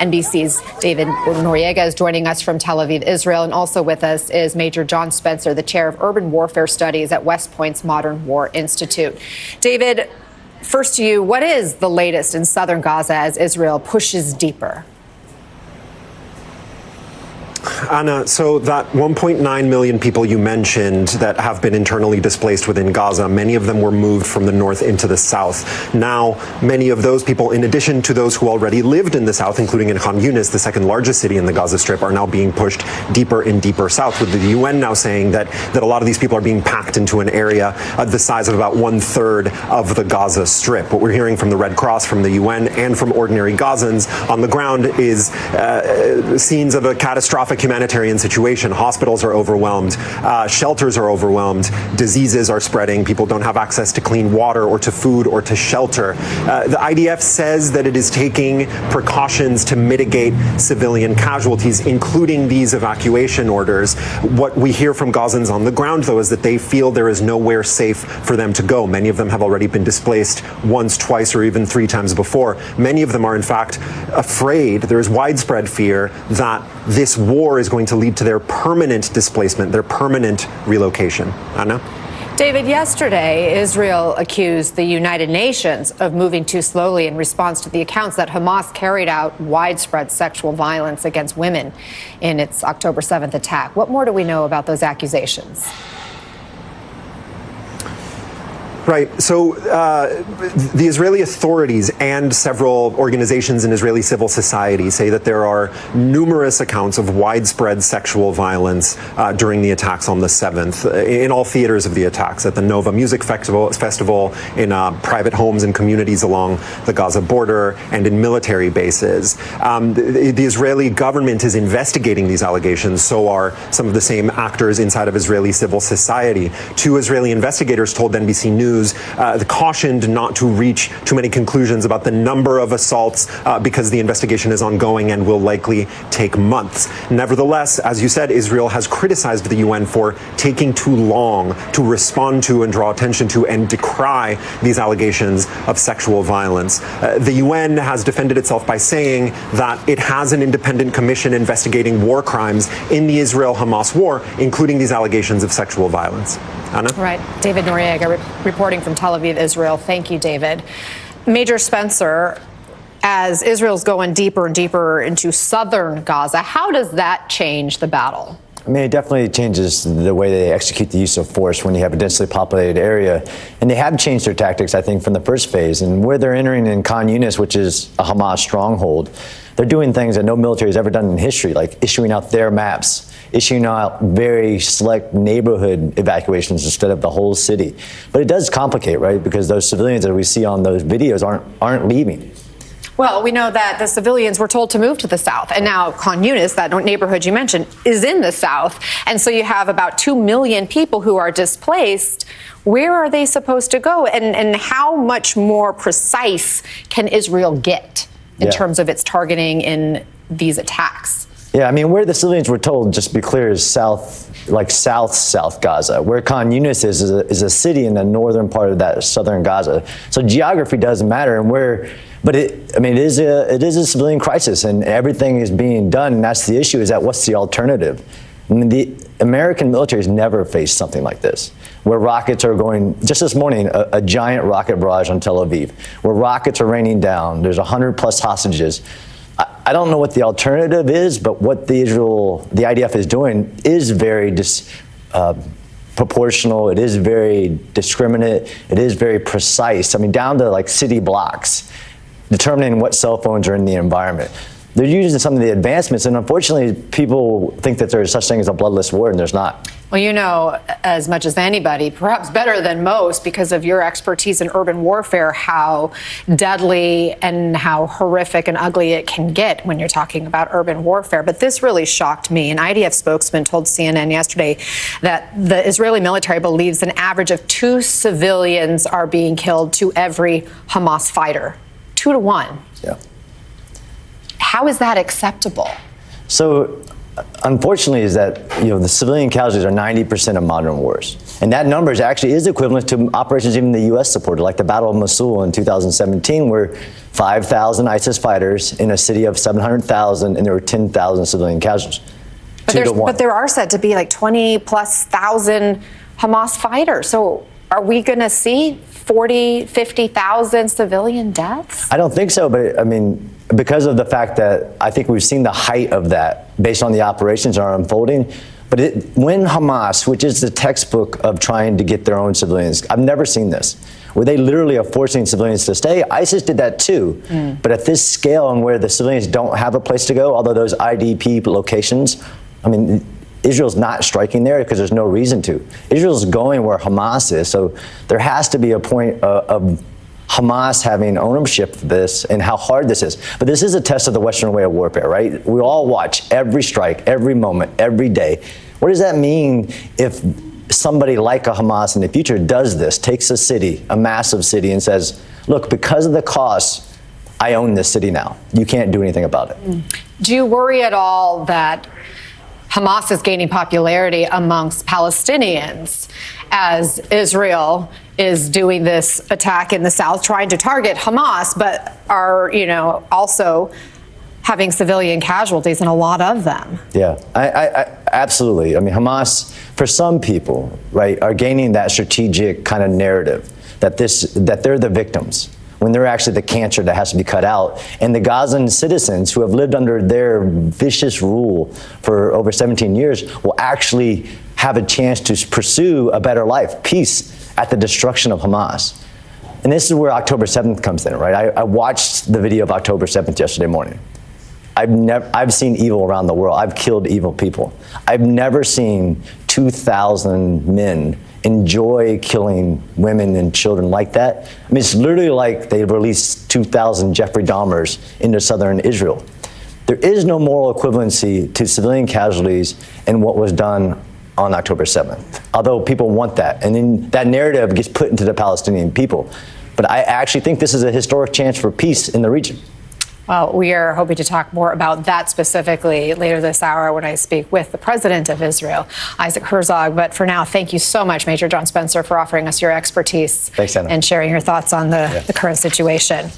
NBC's David Noriega is joining us from Tel Aviv, Israel. And also with us is Major John Spencer, the chair of urban warfare studies at West Point's Modern War Institute. David, first to you, what is the latest in southern Gaza as Israel pushes deeper? Anna, so that 1.9 million people you mentioned that have been internally displaced within Gaza, many of them were moved from the north into the south. Now, many of those people, in addition to those who already lived in the south, including in Khan Yunis, the second largest city in the Gaza Strip, are now being pushed deeper and deeper south, with the UN now saying that a lot of these people are being packed into an area the size of about 1/3 of the Gaza Strip. What we're hearing from the Red Cross, from the UN, and from ordinary Gazans on the ground is scenes of a catastrophic humanitarian situation. Hospitals are overwhelmed, shelters are overwhelmed, diseases are spreading, people don't have access to clean water or to food or to shelter. The IDF says that it is taking precautions to mitigate civilian casualties, including these evacuation orders. What we hear from Gazans on the ground, though, is that they feel there is nowhere safe for them to go. Many of them have already been displaced once, twice, or even 3 times before. Many of them are, in fact, afraid. There is widespread fear that this war is going to lead to their permanent displacement, their permanent relocation. Anna? David, yesterday, Israel accused the United Nations of moving too slowly in response to the accounts that Hamas carried out widespread sexual violence against women in its October 7th attack. What more do we know about those accusations? Right. So the Israeli authorities and several organizations in Israeli civil society say that there are numerous accounts of widespread sexual violence during the attacks on the 7th, in all theaters of the attacks, at the Nova Music Festival, in private homes and communities along the Gaza border, and in military bases. The Israeli government is investigating these allegations. So are some of the same actors inside of Israeli civil society. 2 Israeli investigators told NBC News cautioned not to reach too many conclusions about the number of assaults because the investigation is ongoing and will likely take months. Nevertheless, as you said, Israel has criticized the UN for taking too long to respond to and draw attention to and decry these allegations of sexual violence. The UN has defended itself by saying that it has an independent commission investigating war crimes in the Israel-Hamas war, including these allegations of sexual violence. Anna? Right. David Noriega reporting from Tel Aviv, Israel. Thank you, David. Major Spencer, as Israel's going deeper and deeper into southern Gaza, how does that change the battle? I mean, it definitely changes the way they execute the use of force when you have a densely populated area. And they have changed their tactics, I think, from the first phase. And where they're entering in Khan Yunis, which is a Hamas stronghold, they're doing things that no military has ever done in history, like issuing out their maps, issuing out very select neighborhood evacuations instead of the whole city. But it does complicate, right? Because those civilians that we see on those videos aren't leaving. Well, we know that the civilians were told to move to the south. And now Khan Yunis, that neighborhood you mentioned, is in the south. And so you have about 2 million people who are displaced. Where are they supposed to go? And how much more precise can Israel get in terms of its targeting in these attacks? Yeah, I mean, where the civilians were told, just to be clear, is south Gaza. Where Khan Yunis is a city in the northern part of that southern Gaza. So geography doesn't matter, but it is a civilian crisis, and everything is being done. And that's the issue: is that what's the alternative? I mean, the American military has never faced something like this, where rockets are going. Just this morning, a giant rocket barrage on Tel Aviv, where rockets are raining down. There's 100+ hostages. I don't know what the alternative is, but what the IDF is doing is very proportional. It is very discriminate. It is very precise. I mean, down to like city blocks, determining what cell phones are in the environment. They're using some of the advancements, and unfortunately, people think that there's such thing as a bloodless war, and there's not. Well, you know as much as anybody, perhaps better than most, because of your expertise in urban warfare, how deadly and how horrific and ugly it can get when you're talking about urban warfare. But this really shocked me. An IDF spokesman told CNN yesterday that the Israeli military believes an average of 2 civilians are being killed to every Hamas fighter. 2 to 1. Yeah. How is that acceptable? So, unfortunately, is that the civilian casualties are 90% of modern wars, And that number is equivalent to operations even the U.S. supported, like the Battle of Mosul in 2017, where 5,000 ISIS fighters in a city of 700,000, and there were 10,000 civilian casualties. But there are said to be like 20+ thousand Hamas fighters. So are we going to see 40, 50,000 civilian deaths? I don't think so, but I mean, because of the fact that I think we've seen the height of that based on the operations are unfolding. But when Hamas, which is the textbook of trying to get their own civilians, I've never seen this, where they literally are forcing civilians to stay. ISIS did that too, but at this scale and where the civilians don't have a place to go, although those IDP locations, I mean, Israel's not striking there because there's no reason to. Israel's going where Hamas is, so there has to be a point of Hamas having ownership of this and how hard this is. But this is a test of the Western way of warfare, right? We all watch every strike, every moment, every day. What does that mean if somebody like a Hamas in the future does this, takes a city, a massive city, and says, look, because of the cost, I own this city now. You can't do anything about it. Do you worry at all that Hamas is gaining popularity amongst Palestinians as Israel is doing this attack in the south, trying to target Hamas, but are, also having civilian casualties, and a lot of them? Yeah, I absolutely. I mean, Hamas, for some people, right, are gaining that strategic kind of narrative that they're the victims, when they're actually the cancer that has to be cut out. And the Gazan citizens who have lived under their vicious rule for over 17 years will actually have a chance to pursue a better life, peace, at the destruction of Hamas. And this is where October 7th comes in, right? I watched the video of October 7th yesterday morning. I've seen evil around the world. I've killed evil people. I've never seen 2,000 men enjoy killing women and children like that. I mean, it's literally like they released 2,000 Jeffrey Dahmers into southern Israel. There is no moral equivalency to civilian casualties in what was done on October 7th, although people want that. And then that narrative gets put into the Palestinian people. But I actually think this is a historic chance for peace in the region. Well, we are hoping to talk more about that specifically later this hour when I speak with the president of Israel, Isaac Herzog. But for now, thank you so much, Major John Spencer, for offering us your expertise. Thanks, Anna. And sharing your thoughts on the current situation.